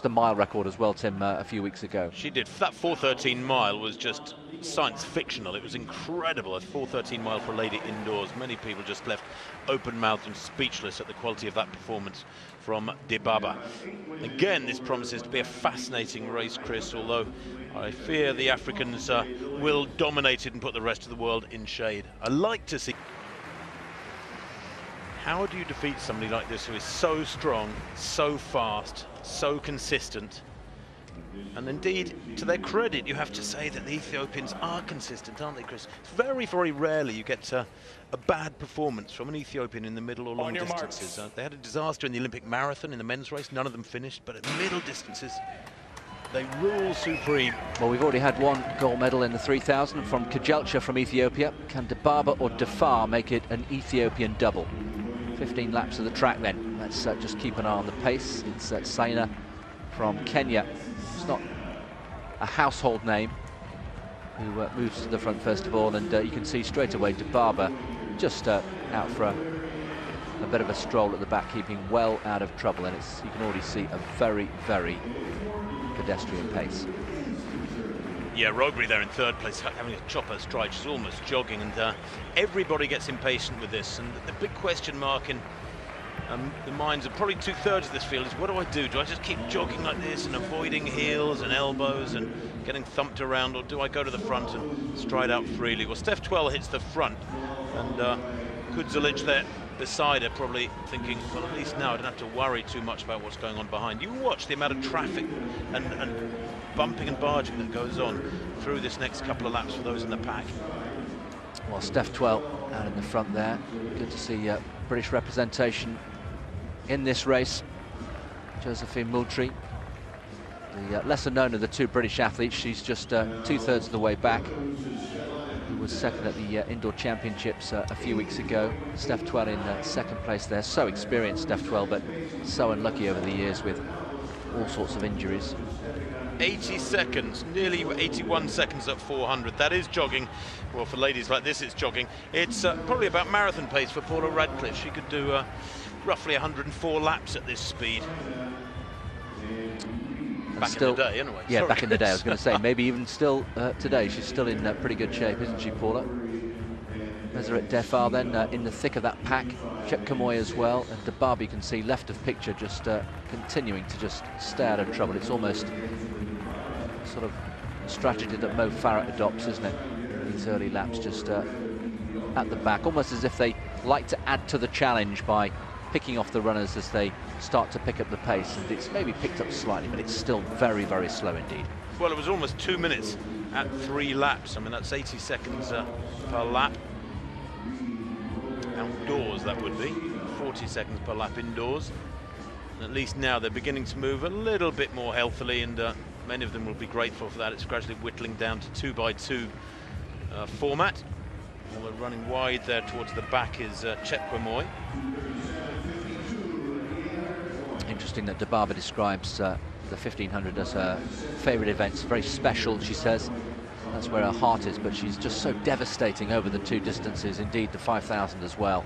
smashed the mile record as well, Tim, a few weeks ago. She did. That 4:13 mile was just science fictional. It was incredible. A 4:13 mile for a lady indoors. Many people just left open-mouthed and speechless at the quality of that performance from Dibaba. Again, this promises to be a fascinating race, Chris, although I fear the Africans will dominate it and put the rest of the world in shade. I like to see. How do you defeat somebody like this who is so strong, so fast, so consistent? And indeed, to their credit, you have to say that the Ethiopians are consistent, aren't they, Chris? It's very, very rarely you get a bad performance from an Ethiopian in the middle or long distances. They had a disaster in the Olympic marathon in the men's race. None of them finished, but at middle distances, they rule supreme. Well, we've already had one gold medal in the 3000 from Kajelcha from Ethiopia. Can Dibaba or Dafar make it an Ethiopian double? 15 laps of the track then. Let's just keep an eye on the pace. It's Saina from Kenya. It's not a household name, who moves to the front first of all, and you can see straight away Dibaba just out for a bit of a stroll at the back, keeping well out of trouble, and you can already see a very, very pedestrian pace. Yeah, Rogri there in third place, having a chopper stride. She's almost jogging, and everybody gets impatient with this. And the big question mark in the minds of probably 2/3 of this field is, what do I do? Do I just keep jogging like this and avoiding heels and elbows and getting thumped around, or do I go to the front and stride out freely? Well, Steph Twell hits the front, and Kudzilic there beside her, probably thinking, well, at least now I don't have to worry too much about what's going on behind. You watch the amount of traffic and bumping and barging that goes on through this next couple of laps for those in the pack. Well, Steph Twell out in the front there. Good to see British representation in this race. Josephine Moultrie, the lesser known of the two British athletes. She's just 2/3 of the way back. Who was second at the Indoor Championships a few weeks ago. Steph Twell in second place there. So experienced, Steph Twell, but so unlucky over the years with all sorts of injuries. 80 seconds, nearly 81 seconds at 400. That is jogging. Well, for ladies like this, it's jogging. It's probably about marathon pace for Paula Radcliffe. She could do roughly 104 laps at this speed. Back in the day, anyway. Yeah, Sorry. back in the day, I was going to say. Maybe even still today. She's still in pretty good shape, isn't she, Paula? Meseret Defar then in the thick of that pack. Chep Kamoy as well. And Dibaba, you can see left of picture, just continuing to just stay out of trouble. It's almost sort of a strategy that Mo Farah adopts, isn't it? These early laps just at the back, almost as if they like to add to the challenge by picking off the runners as they start to pick up the pace. And it's maybe picked up slightly, but it's still very, very slow indeed. Well, it was almost 2 minutes at 3 laps. I mean, that's 80 seconds per lap. Outdoors, that would be 40 seconds per lap indoors. And at least now they're beginning to move a little bit more healthily, and many of them will be grateful for that. It's gradually whittling down to 2x2 format. Although running wide there towards the back is Chepkwemoi. Interesting that Dibaba describes the 1500 as her favourite event. It's very special, she says. That's where her heart is, but she's just so devastating over the two distances, indeed the 5000 as well.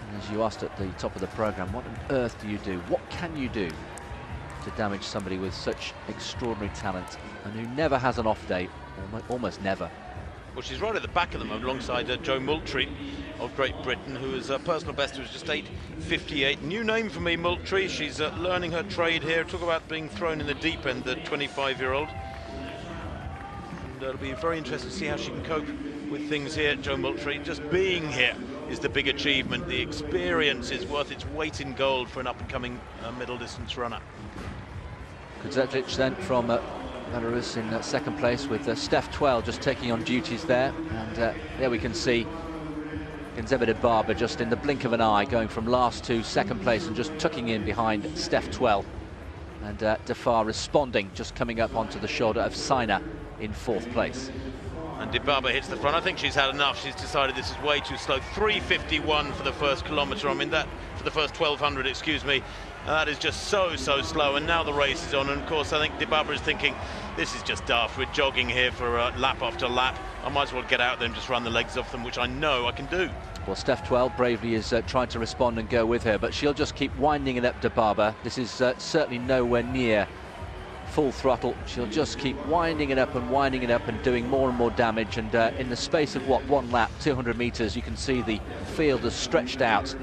And as you asked at the top of the programme, what on earth do you do? What can you do to damage somebody with such extraordinary talent and who never has an off day, almost never? Well, she's right at the back of them alongside Jo Moultrie of Great Britain, who is a personal best, who was just 8:58. New name for me, Moultrie. She's learning her trade here. Talk about being thrown in the deep end, the 25-year-old. It'll be very interesting to see how she can cope with things here, Jo Moultrie. Just being here is the big achievement. The experience is worth its weight in gold for an up-and-coming middle distance runner. Kudzilic then from Belarus in second place, with Steph Twell just taking on duties there. And there we can see Genzebe Dibaba just in the blink of an eye going from last to second place and just tucking in behind Steph Twell. And Dafar responding, just coming up onto the shoulder of Saina in fourth place. And Dibaba hits the front. I think she's had enough. She's decided this is way too slow. 3:51 for the first kilometre. I mean, that for the first 1200, excuse me. That is just so slow. And now the race is on. And of course, I think Dibaba is thinking, this is just daft. We're jogging here for lap after lap. I might as well get out there and just run the legs off them, which I know I can do. Well, Steph 12 bravely is trying to respond and go with her, but she'll just keep winding it up to Barber. This is certainly nowhere near full throttle. She'll just keep winding it up and doing more and more damage. And in the space of, what, one lap, 200 meters, you can see the field has stretched out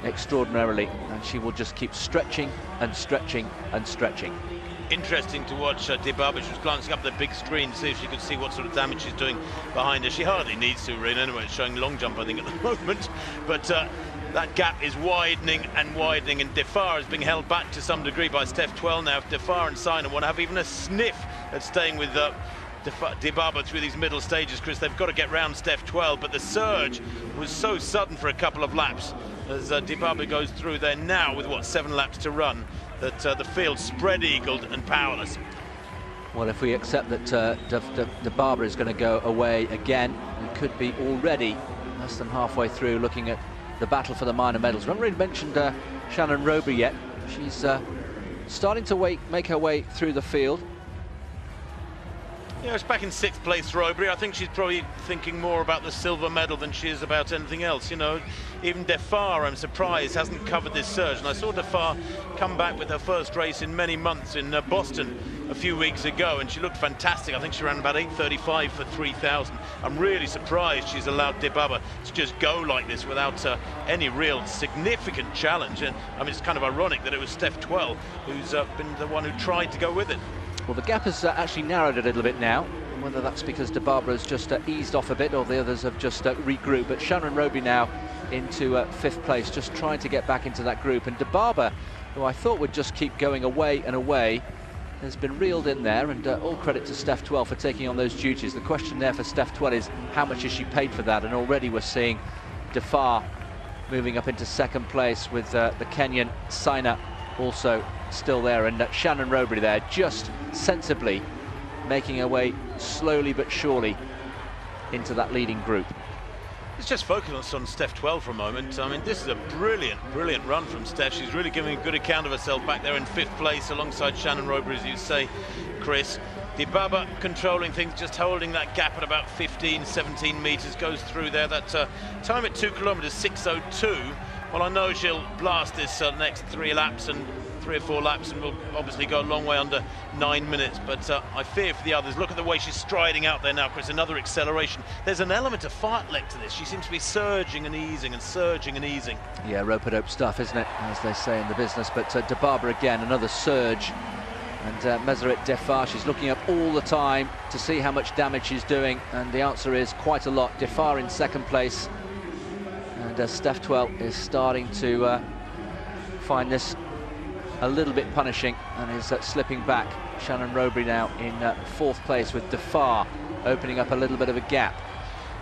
extraordinarily, and she will just keep stretching and stretching and stretching. Interesting to watch De Barber. She was glancing up at the big screen to see if she could see what sort of damage she's doing behind her. She hardly needs to, really. Anyway, it's showing long jump, I think, at the moment. But that gap is widening and widening, and Defar is being held back to some degree by Steph 12 now. If Defar and Sina want to have even a sniff at staying with De Barber through these middle stages, Chris, they've got to get round Steph 12. But the surge was so sudden for a couple of laps as De Barber goes through there now with, what, 7 laps to run, that the field spread-eagled and powerless. Well, if we accept that De Barber is going to go away again, we could be already less than halfway through looking at the battle for the minor medals. We haven't really mentioned Shannon Roby yet. She's starting to make her way through the field. Yeah, it's back in 6th place, Roby. I think she's probably thinking more about the silver medal than she is about anything else. You know, even Defar, I'm surprised, hasn't covered this surge. And I saw Defar come back with her first race in many months in Boston a few weeks ago, and she looked fantastic. I think she ran about 8:35 for 3,000. I'm really surprised she's allowed De Barber to just go like this without any real significant challenge. And I mean, it's kind of ironic that it was Steph 12 who's been the one who tried to go with it. Well, the gap has actually narrowed a little bit now, whether that's because De Barber has just eased off a bit or the others have just regrouped. But Shannon Roby now into 5th place, just trying to get back into that group. And De Barber, who I thought would just keep going away and away, has been reeled in there, and all credit to Steph 12 for taking on those duties. The question there for Steph 12 is, how much is she paid for that? And already we're seeing Defar moving up into 2nd place with the Kenyan Sina also still there, and Shannon Roby there just sensibly making her way slowly but surely into that leading group. Let's just focus on Steph 12 for a moment. I mean, this is a brilliant run from Steph. She's really giving a good account of herself back there in 5th place alongside Shannon Roby, as you say, Chris. De Barber controlling things, just holding that gap at about 15-17 meters, goes through there. That time at 2 kilometers, 6:02. Well, I know she'll blast this next 3 or 4 laps, and will obviously go a long way under 9 minutes, but I fear for the others. Look at the way she's striding out there now, Chris. Another acceleration. There's an element of fartlek to this. She seems to be surging and easing and surging and easing. Yeah, rope-a-dope stuff, isn't it, as they say in the business. But De Barber again, another surge. And Meseret Defar, she's looking up all the time to see how much damage she's doing, and the answer is quite a lot. Defar in 2nd place, and Steph 12 is starting to find this a little bit punishing and is slipping back. Shannon Roby now in 4th place, with Defar opening up a little bit of a gap.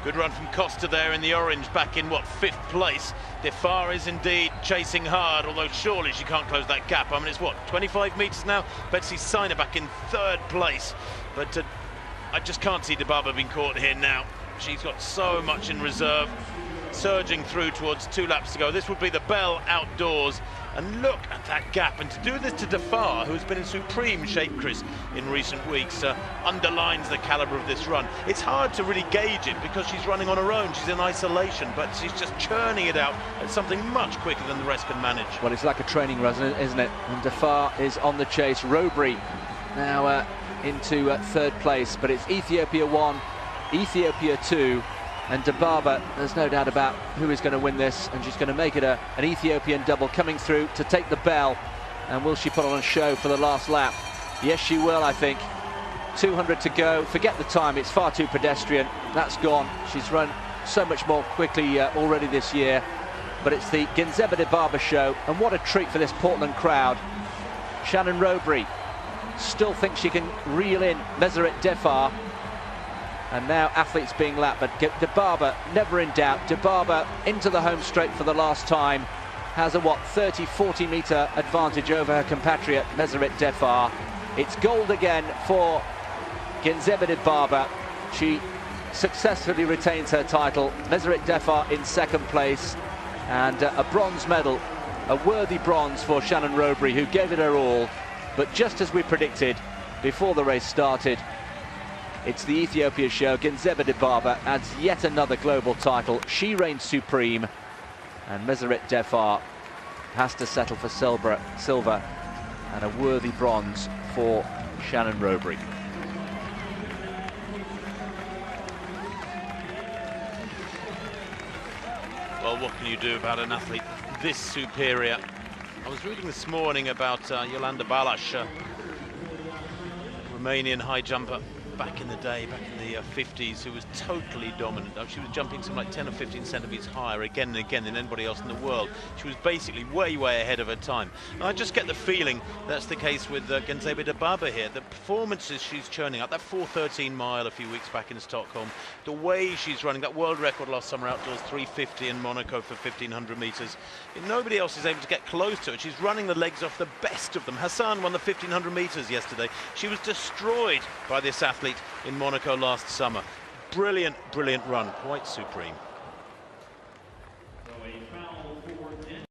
Good run from Costa there in the orange, back in, what, 5th place. Defar is indeed chasing hard, although surely she can't close that gap. I mean, it's, what, 25 meters now? Betsy Sina back in 3rd place. But I just can't see De Barber being caught here now. She's got so much in reserve, surging through towards 2 laps to go. This would be the bell outdoors. And look at that gap, and to do this to Defar, who's been in supreme shape, Chris, in recent weeks, underlines the caliber of this run. It's hard to really gauge it because she's running on her own, she's in isolation, but she's just churning it out at something much quicker than the rest can manage. Well, it's like a training run, isn't it? And Defar is on the chase. Roby now into 3rd place, but it's Ethiopia 1, Ethiopia 2, and De Barber, there's no doubt about who is going to win this, and she's going to make it an Ethiopian double coming through to take the bell. And will she put on a show for the last lap? Yes, she will, I think. 200 to go. Forget the time, it's far too pedestrian. That's gone. She's run so much more quickly already this year. But it's the Genzebe De Barber show, and what a treat for this Portland crowd. Shannon Roby still thinks she can reel in Meseret Defar. And now athletes being lapped, but De Barber never in doubt. De Barber into the home straight for the last time. Has a, what, 30-40 meter advantage over her compatriot Meseret Defar. It's gold again for Genzebe De Barber. She successfully retains her title. Meseret Defar in 2nd place, and a bronze medal, a worthy bronze for Shannon Roby, who gave it her all. But just as we predicted before the race started, It's the Ethiopia show. Genzebe adds yet another global title. She reigns supreme, and Meseret Defar has to settle for silver and a worthy bronze for Shannon Robery. Well, what can you do about an athlete this superior? I was reading this morning about Yolanda Balash, Romanian high jumper back in the day, back in the 50s, who was totally dominant. She was jumping something like 10 or 15 centimeters higher again and again than anybody else in the world. She was basically way ahead of her time. And I just get the feeling that's the case with Genzebe here. The performances she's churning out, that 4:13 mile a few weeks back in Stockholm, the way she's running, that world record last summer outdoors, 3:50 in Monaco for 1,500 meters. Nobody else is able to get close to it. She's running the legs off the best of them. Hassan won the 1,500 meters yesterday. She was destroyed by this athlete in Monaco last summer. Brilliant run, quite supreme.